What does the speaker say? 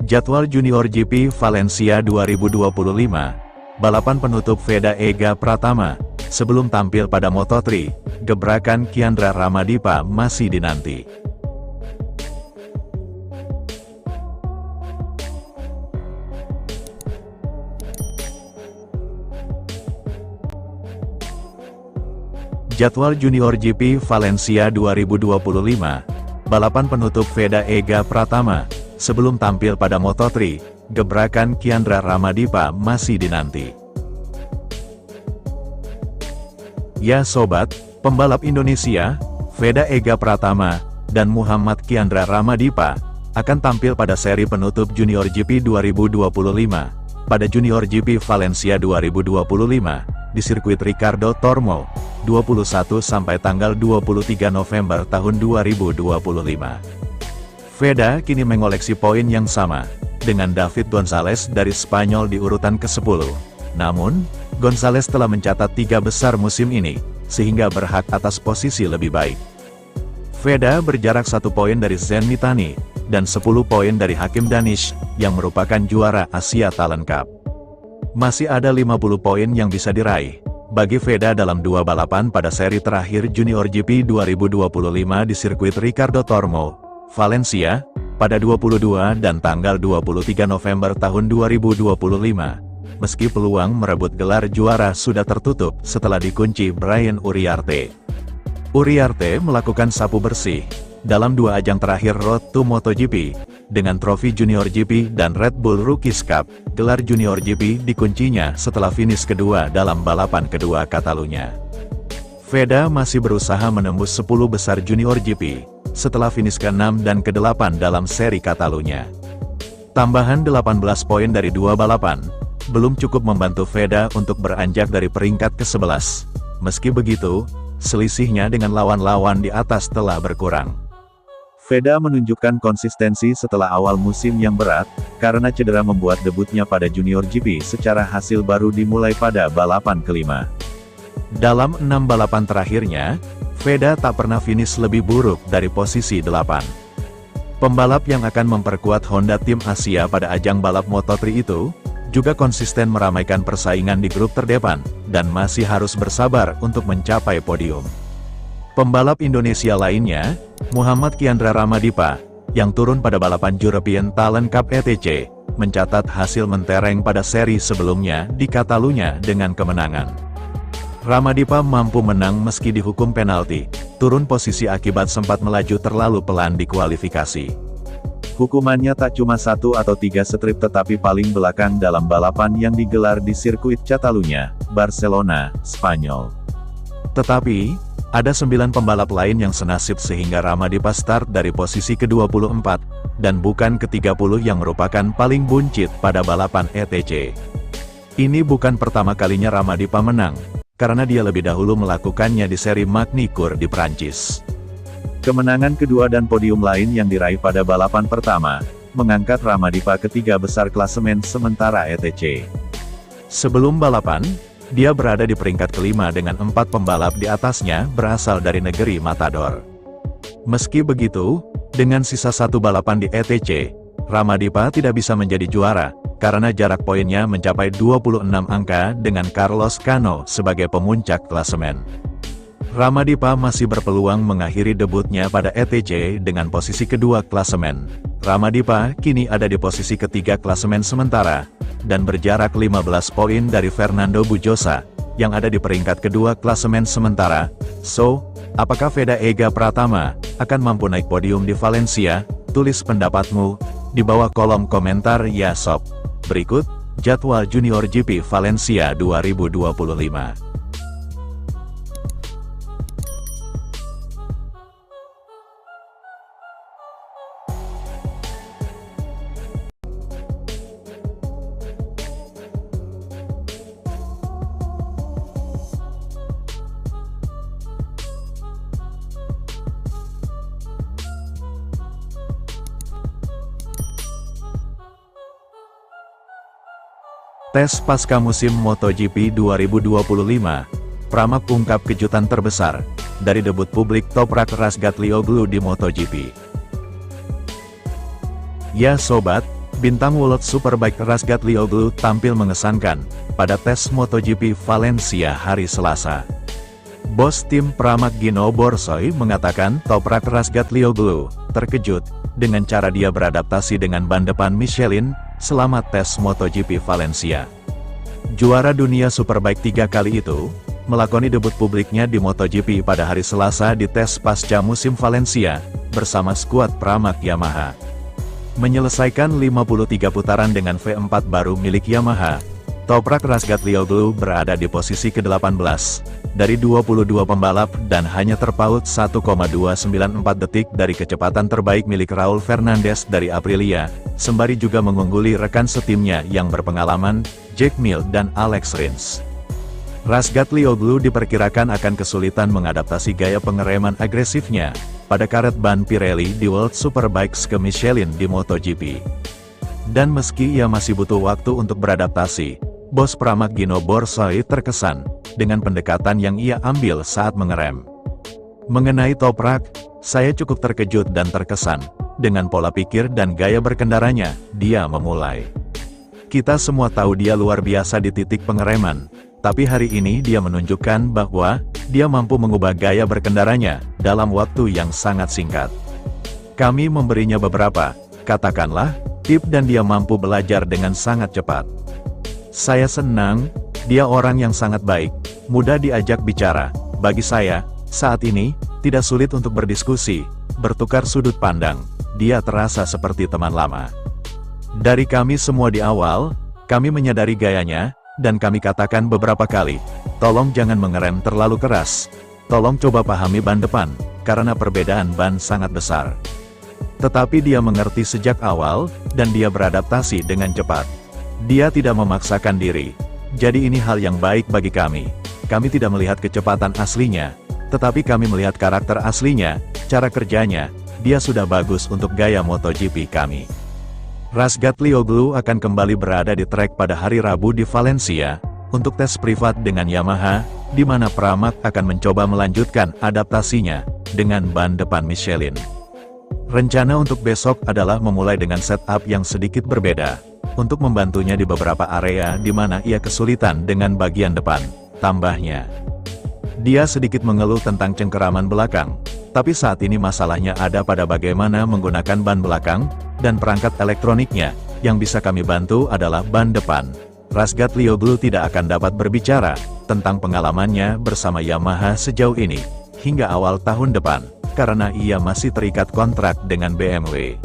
Jadwal Junior GP Valencia 2025, balapan penutup Veda Ega Pratama, sebelum tampil pada Moto3, gebrakan Kiandra Ramadipa masih dinanti. Jadwal Junior GP Valencia 2025, balapan penutup Veda Ega Pratama, sebelum tampil pada Moto3, gebrakan Kiandra Ramadipa masih dinanti. Ya sobat, pembalap Indonesia, Veda Ega Pratama, dan Muhammad Kiandra Ramadipa, akan tampil pada seri penutup Junior GP 2025, pada Junior GP Valencia 2025, di sirkuit Ricardo Tormo, 21 sampai tanggal 23 November tahun 2025. Veda kini mengoleksi poin yang sama dengan David Gonzalez dari Spanyol di urutan ke-10. Namun, Gonzalez telah mencatat 3 besar musim ini, sehingga berhak atas posisi lebih baik. Veda berjarak 1 poin dari Zen Mitani, dan 10 poin dari Hakim Danish, yang merupakan juara Asia Talent Cup. Masih ada 50 poin yang bisa diraih bagi Veda dalam 2 balapan pada seri terakhir Junior GP 2025 di sirkuit Ricardo Tormo, Valencia, pada 22 dan tanggal 23 November tahun 2025. Meski peluang merebut gelar juara sudah tertutup setelah dikunci Brian Uriarte. Uriarte melakukan sapu bersih dalam 2 ajang terakhir Road to MotoGP, dengan trofi Junior GP dan Red Bull Rookies Cup. Gelar Junior GP dikuncinya setelah finish kedua dalam balapan kedua Catalunya. Veda masih berusaha menembus 10 besar Junior GP, setelah finish ke-6 dan ke-8 dalam seri Catalunya. Tambahan 18 poin dari 2 balapan, belum cukup membantu Veda untuk beranjak dari peringkat ke-11. Meski begitu, selisihnya dengan lawan-lawan di atas telah berkurang. Veda menunjukkan konsistensi setelah awal musim yang berat, karena cedera membuat debutnya pada Junior GP secara hasil baru dimulai pada balapan ke-5. Dalam 6 balapan terakhirnya, Veda tak pernah finish lebih buruk dari posisi 8. Pembalap yang akan memperkuat Honda Tim Asia pada ajang balap Moto3 itu, juga konsisten meramaikan persaingan di grup terdepan, dan masih harus bersabar untuk mencapai podium. Pembalap Indonesia lainnya, Muhammad Kiandra Ramadipa, yang turun pada balapan European Talent Cup ETC, mencatat hasil mentereng pada seri sebelumnya di Catalunya dengan kemenangan. Ramadipa mampu menang meski dihukum penalti, turun posisi akibat sempat melaju terlalu pelan di kualifikasi. Hukumannya tak cuma 1 atau 3 strip tetapi paling belakang dalam balapan yang digelar di sirkuit Catalunya, Barcelona, Spanyol. Tetapi, ada 9 pembalap lain yang senasib sehingga Ramadipa start dari posisi ke-24, dan bukan ke-30 yang merupakan paling buncit pada balapan ETC. Ini bukan pertama kalinya Ramadipa menang, karena dia lebih dahulu melakukannya di seri Magny-Cours di Prancis. Kemenangan kedua dan podium lain yang diraih pada balapan pertama, mengangkat Ramadipa ke 3 besar klasemen sementara ETC. Sebelum balapan, dia berada di peringkat ke-5 dengan 4 pembalap di atasnya berasal dari negeri Matador. Meski begitu, dengan sisa 1 balapan di ETC, Ramadipa tidak bisa menjadi juara, karena jarak poinnya mencapai 26 angka dengan Carlos Cano sebagai pemuncak klasemen. Ramadipa masih berpeluang mengakhiri debutnya pada ETC dengan posisi kedua klasemen. Ramadipa kini ada di posisi ketiga klasemen sementara, dan berjarak 15 poin dari Fernando Bujosa, yang ada di peringkat kedua klasemen sementara. So, apakah Veda Ega Pratama akan mampu naik podium di Valencia? Tulis pendapatmu di bawah kolom komentar ya sob. Berikut, jadwal Junior GP Valencia 2025. Tes pasca musim MotoGP 2025, Pramac ungkap kejutan terbesar dari debut publik Toprak Razgatlioglu di MotoGP. Ya sobat, Bintang World Superbike Razgatlioglu tampil mengesankan pada tes MotoGP Valencia hari Selasa. Bos tim Pramac Gino Borsoy mengatakan Toprak Razgatlioglu terkejut dengan cara dia beradaptasi dengan ban depan Michelin selama tes MotoGP Valencia. Juara dunia Superbike 3 kali itu melakoni debut publiknya di MotoGP pada hari Selasa di tes pasca musim Valencia bersama skuad Pramac Yamaha. Menyelesaikan 53 putaran dengan V4 baru milik Yamaha, Toprak Razgatlioglu berada di posisi ke-18 dari 22 pembalap dan hanya terpaut 1,294 detik dari kecepatan terbaik milik Raul Fernandez dari Aprilia, sembari juga mengungguli rekan setimnya yang berpengalaman, Jack Miller dan Alex Rins. Razgatlioglu diperkirakan akan kesulitan mengadaptasi gaya pengereman agresifnya pada karet ban Pirelli di World Superbikes ke Michelin di MotoGP. Dan meski ia masih butuh waktu untuk beradaptasi, bos Pramac Gino Borsoy terkesan dengan pendekatan yang ia ambil saat mengerem. Mengenai Toprak, saya cukup terkejut dan terkesan dengan pola pikir dan gaya berkendaranya, dia memulai. Kita semua tahu dia luar biasa di titik pengereman, tapi hari ini dia menunjukkan bahwa dia mampu mengubah gaya berkendaranya dalam waktu yang sangat singkat. Kami memberinya beberapa, katakanlah, tip dan dia mampu belajar dengan sangat cepat. Saya senang, dia orang yang sangat baik, mudah diajak bicara. Bagi saya, saat ini, tidak sulit untuk berdiskusi, bertukar sudut pandang. Dia terasa seperti teman lama. Dari kami semua di awal, kami menyadari gayanya, dan kami katakan beberapa kali, tolong jangan mengerem terlalu keras. Tolong coba pahami ban depan, karena perbedaan ban sangat besar. Tetapi dia mengerti sejak awal, dan dia beradaptasi dengan cepat. Dia tidak memaksakan diri. Jadi ini hal yang baik bagi kami. Kami tidak melihat kecepatan aslinya, tetapi kami melihat karakter aslinya, cara kerjanya. Dia sudah bagus untuk gaya MotoGP kami. Razgatlioglu akan kembali berada di trek pada hari Rabu di Valencia, untuk tes privat dengan Yamaha, di mana Pramac akan mencoba melanjutkan adaptasinya, dengan ban depan Michelin. Rencana untuk besok adalah memulai dengan setup yang sedikit berbeda, untuk membantunya di beberapa area di mana ia kesulitan dengan bagian depan, tambahnya. Dia sedikit mengeluh tentang cengkeraman belakang, tapi saat ini masalahnya ada pada bagaimana menggunakan ban belakang, dan perangkat elektroniknya, yang bisa kami bantu adalah ban depan. Razgatlioglu tidak akan dapat berbicara tentang pengalamannya bersama Yamaha sejauh ini, hingga awal tahun depan, karena ia masih terikat kontrak dengan BMW.